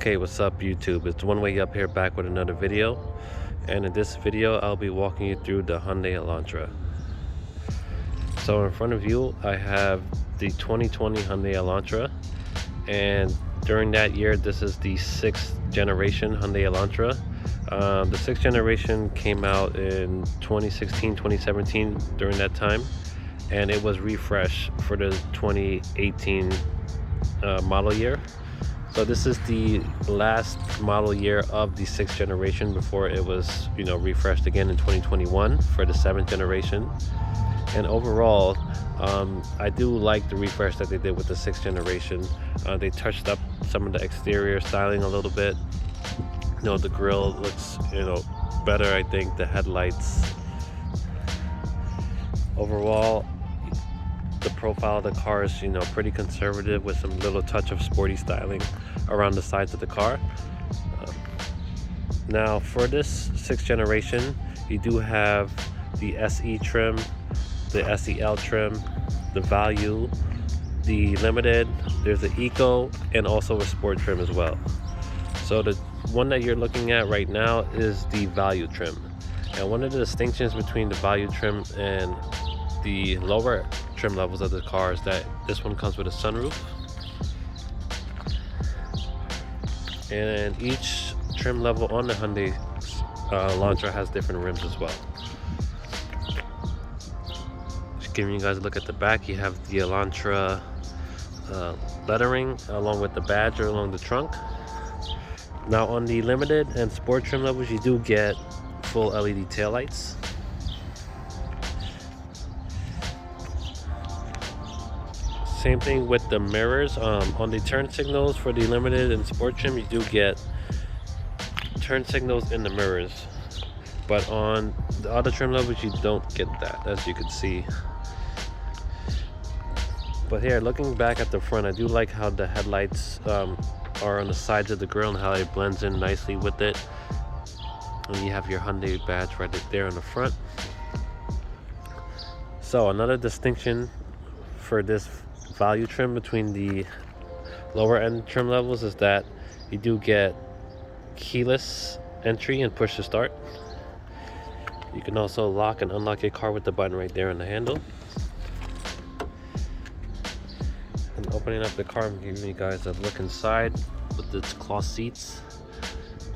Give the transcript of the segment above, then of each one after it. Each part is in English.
Okay, what's up YouTube? It's One Way Up here, back with another video. And in this video I'll be walking you through the Hyundai Elantra. So in front of you I have the 2020 Hyundai Elantra, and during that year this is the 6th generation Hyundai Elantra. The 6th generation came out in 2016-2017 during that time, and it was refreshed for the 2018 model year. So this is the last model year of the 6th generation before it was, refreshed again in 2021 for the 7th generation. And overall, I do like the refresh that they did with the 6th generation. They touched up some of the exterior styling a little bit. The grille looks, better. I think the headlights. Overall, the profile of the car is, pretty conservative with some little touch of sporty styling around the sides of the car. Now for this 6th generation, you do have the SE trim, the SEL trim, the Value, the Limited, there's the Eco, and also a Sport trim as well. So the one that you're looking at right now is the Value trim. And one of the distinctions between the Value trim and the lower trim levels of the car is that this one comes with a sunroof, and each trim level on the Hyundai Elantra has different rims as well. Just giving you guys a look at the back, you have the Elantra lettering along with the badge or along the trunk. Now on the Limited and Sport trim levels, you do get full LED taillights. Same thing with the mirrors. On the turn signals for the Limited and Sport trim, you do get turn signals in the mirrors, but on the other trim levels you don't get that, as you can see. But here, looking back at the front, I do like how the headlights are on the sides of the grille and how it blends in nicely with it. And you have your Hyundai badge right there on the front. So another distinction for this Value trim between the lower end trim levels is that you do get keyless entry and push to start. You can also lock and unlock your car with the button right there on the handle. And opening up the car, I'm giving you guys a look inside with its cloth seats.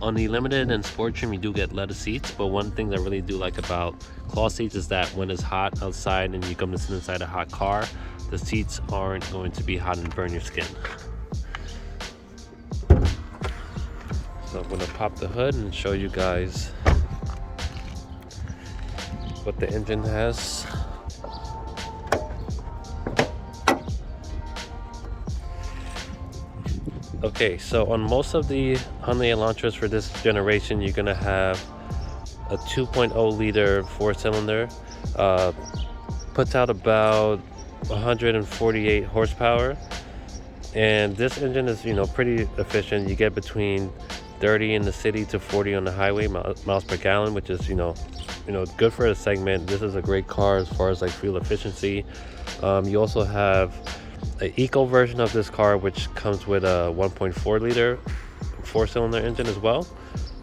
On the Limited and Sport trim, you do get leather seats, but one thing that I really do like about cloth seats is that when it's hot outside and you come to sit inside a hot car, the seats aren't going to be hot and burn your skin. So I'm going to pop the hood and show you guys what the engine has. Okay, so on most of the Hyundai Elantras for this generation, you're going to have a 2.0 liter 4-cylinder. Puts out about 148 horsepower, and this engine is pretty efficient. You get between 30 in the city to 40 on the highway miles per gallon, which is good for a segment. This is a great car as far as like fuel efficiency. You also have an eco version of this car, which comes with a 1.4 liter 4-cylinder engine as well.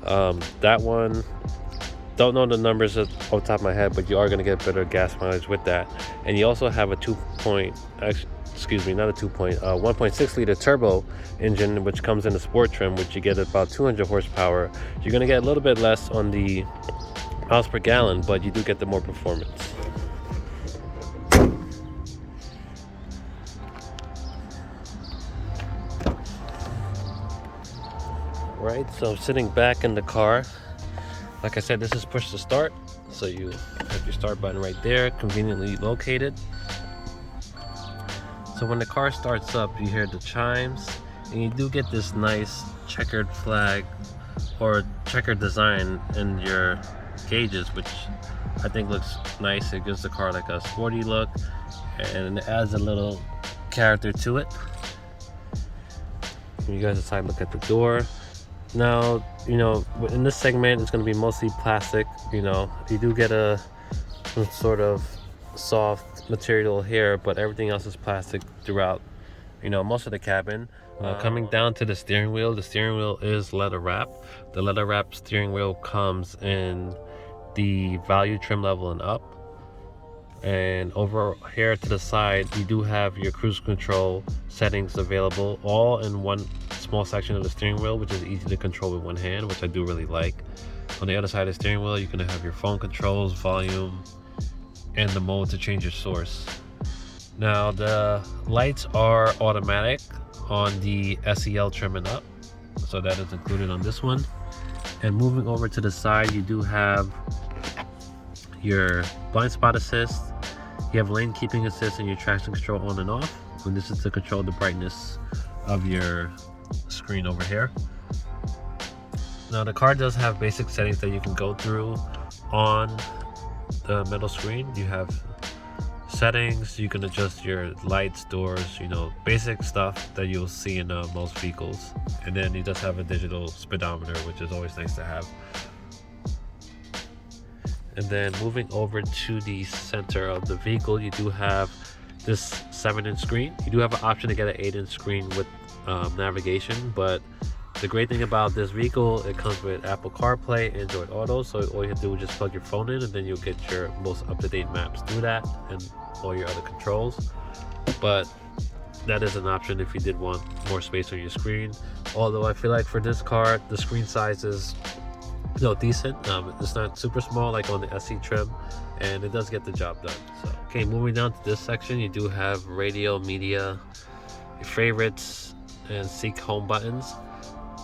That one, don't know the numbers off the top of my head, but you are going to get better gas mileage with that. And you also have a 1.6 liter turbo engine, which comes in the Sport trim, which you get about 200 horsepower. You're going to get a little bit less on the miles per gallon, but you do get the more performance. Right, so sitting back in the car, like I said, this is push to start, so you have your start button right there, conveniently located. So when the car starts up, you hear the chimes, and you do get this nice checkered flag or checkered design in your gauges, which I think looks nice. It gives the car like a sporty look, and it adds a little character to it. When you guys decide to look at the door. Now, in this segment, it's going to be mostly plastic. You do get some sort of soft material here, but everything else is plastic throughout most of the cabin. Coming down to the steering wheel is leather wrap. The leather wrap steering wheel comes in the value trim level and up. And over here to the side, you do have your cruise control settings available, all in one small section of the steering wheel, which is easy to control with one hand, which I do really like. On the other side of the steering wheel, you can have your phone controls, volume, and the mode to change your source. Now the lights are automatic on the SEL trim and up, so that is included on this one. And moving over to the side, you do have your blind spot assist, you have lane keeping assist, and your traction control on and off. And this is to control the brightness of your screen over here. Now the car does have basic settings that you can go through on the middle screen. You have settings, you can adjust your lights, doors, basic stuff that you'll see in most vehicles. And then it does have a digital speedometer, which is always nice to have. And then moving over to the center of the vehicle, you do have this 7-inch screen. You do have an option to get an 8-inch screen with navigation, but the great thing about this vehicle, it comes with Apple CarPlay, Android Auto, so all you have to do is just plug your phone in, and then you'll get your most up-to-date maps through that and all your other controls. But that is an option if you did want more space on your screen. Although I feel like for this car, the screen size is decent. It's not super small like on the SE trim, and it does get the job done. So okay, moving down to this section, you do have radio, media, your favorites, and seek home buttons.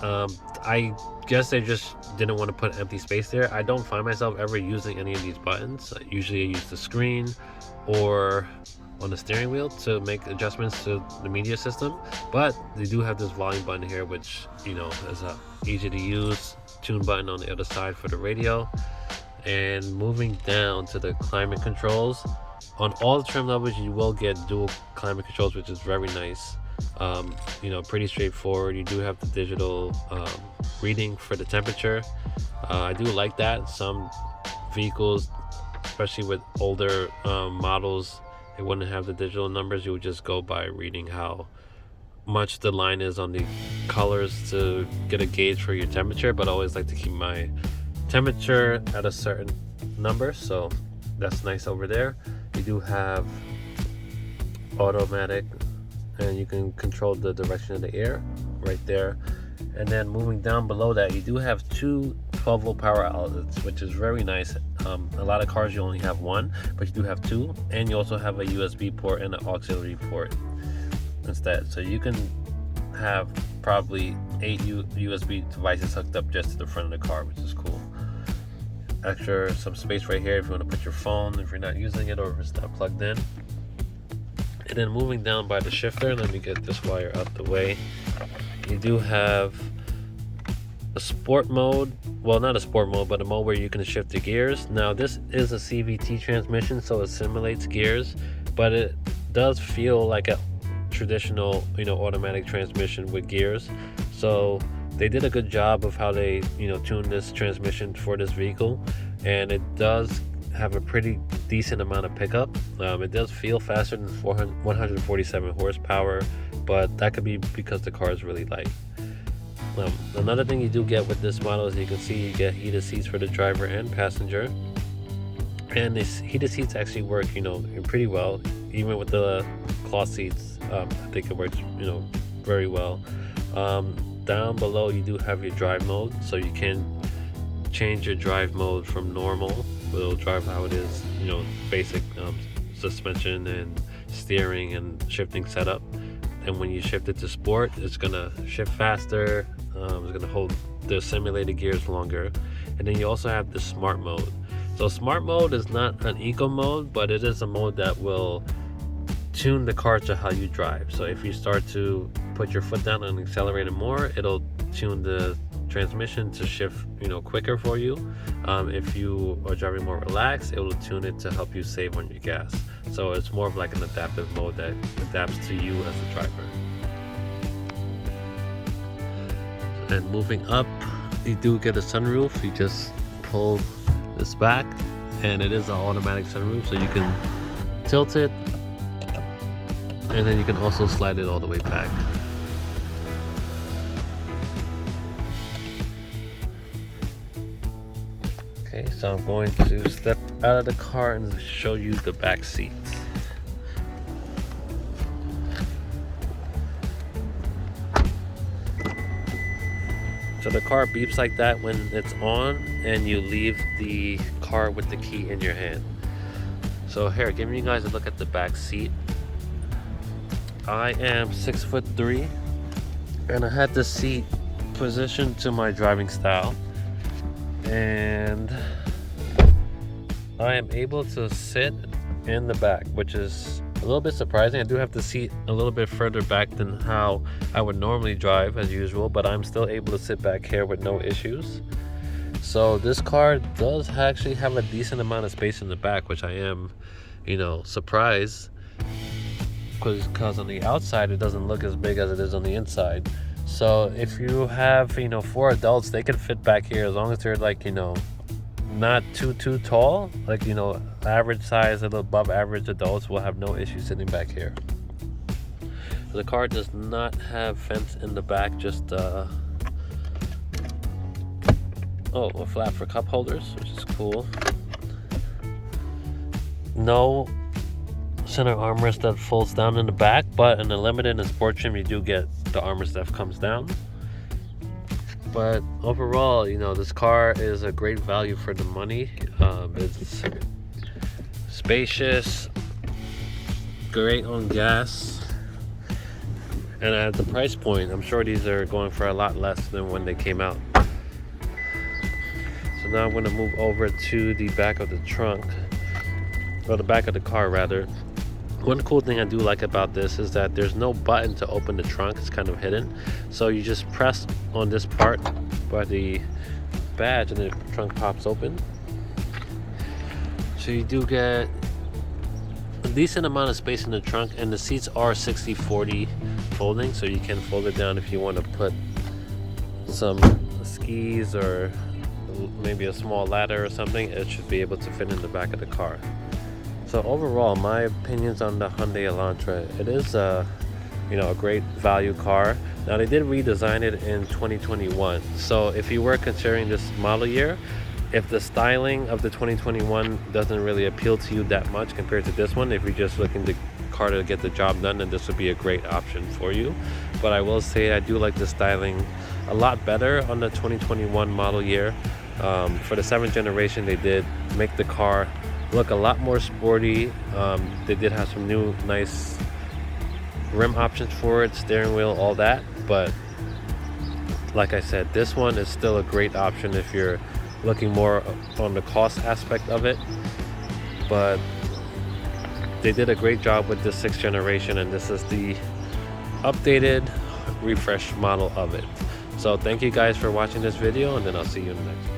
I guess they just didn't want to put empty space there. I don't find myself ever using any of these buttons. Usually I use the screen or on the steering wheel to make adjustments to the media system, but they do have this volume button here, which is a easy to use tune button on the other side for the radio. And moving down to the climate controls, on all the trim levels you will get dual climate controls, which is very nice. Pretty straightforward. You do have the digital reading for the temperature. I do like that. Some vehicles, especially with older models, it wouldn't have the digital numbers. You would just go by reading how much the line is on the colors to get a gauge for your temperature. But I always like to keep my temperature at a certain number, so that's nice over there. You do have automatic, and you can control the direction of the air right there. And then moving down below that, you do have two 12-volt power outlets, which is very nice. A lot of cars you only have one, but you do have two, and you also have a USB port and an auxiliary port instead. So you can have probably 8 USB devices hooked up just to the front of the car, which is cool. Extra some space right here if you want to put your phone if you're not using it or if it's not plugged in. And then moving down by the shifter, let me get this wire out the way. You do have a sport mode, well, not a sport mode, but a mode where you can shift the gears. Now this is a CVT transmission, so it simulates gears, but it does feel like a traditional automatic transmission with gears. So they did a good job of how they tuned this transmission for this vehicle, and it does have a pretty decent amount of pickup. It does feel faster than 147 horsepower, but that could be because the car is really light. Another thing you do get with this model is you can see you get heated seats for the driver and passenger, and these heated seats actually work pretty well, even with the cloth seats. I think it works very well. Down below you do have your drive mode, so you can change your drive mode from normal, it'll drive how it is, basic suspension and steering and shifting setup. And when you shift it to sport, it's gonna shift faster, it's gonna hold the simulated gears longer. And then you also have the smart mode. So smart mode is not an eco mode, but it is a mode that will tune the car to how you drive. So if you start to put your foot down and accelerate it more, it'll tune the transmission to shift quicker for you. If you are driving more relaxed, it will tune it to help you save on your gas. So it's more of like an adaptive mode that adapts to you as a driver. And moving up, you do get a sunroof. You just pull this back, and it is an automatic sunroof, so you can tilt it and then you can also slide it all the way back. Okay, so I'm going to step out of the car and show you the back seats. So the car beeps like that when it's on and you leave the car with the key in your hand. So here, giving you guys a look at the back seat. I am 6'3", and I had the seat positioned to my driving style, and I am able to sit in the back, which is a little bit surprising. I do have the seat a little bit further back than how I would normally drive as usual, but I'm still able to sit back here with no issues. So this car does actually have a decent amount of space in the back, which I am, surprised, because on the outside it doesn't look as big as it is on the inside. So if you have 4 adults, they can fit back here as long as they're not too tall, average size and above average adults will have no issue sitting back here. The car does not have fence in the back, just a flap for cup holders, which is cool. No center armrest that folds down in the back, but in the Limited and Sport trim you do get the armrest that comes down. But overall, this car is a great value for the money. It's spacious, great on gas, and at the price point, I'm sure these are going for a lot less than when they came out. So now I'm going to move over to the back of the trunk, or the back of the car rather. One cool thing I do like about this is that there's no button to open the trunk. It's kind of hidden, so you just press on this part by the badge and the trunk pops open. So you do get a decent amount of space in the trunk, and the seats are 60/40 folding, so you can fold it down if you want to put some skis or maybe a small ladder or something. It should be able to fit in the back of the car. So overall, my opinions on the Hyundai Elantra, it is a great value car. Now they did redesign it in 2021. So if you were considering this model year, if the styling of the 2021 doesn't really appeal to you that much compared to this one, if you're just looking the car to get the job done, then this would be a great option for you. But I will say I do like the styling a lot better on the 2021 model year. For the 7th generation, they did make the car look a lot more sporty. They did have some new nice rim options for it, steering wheel, all that. But like I said, this one is still a great option if you're looking more on the cost aspect of it. But they did a great job with the 6th generation, and this is the updated, refreshed model of it. So thank you guys for watching this video, and then I'll see you in the next one.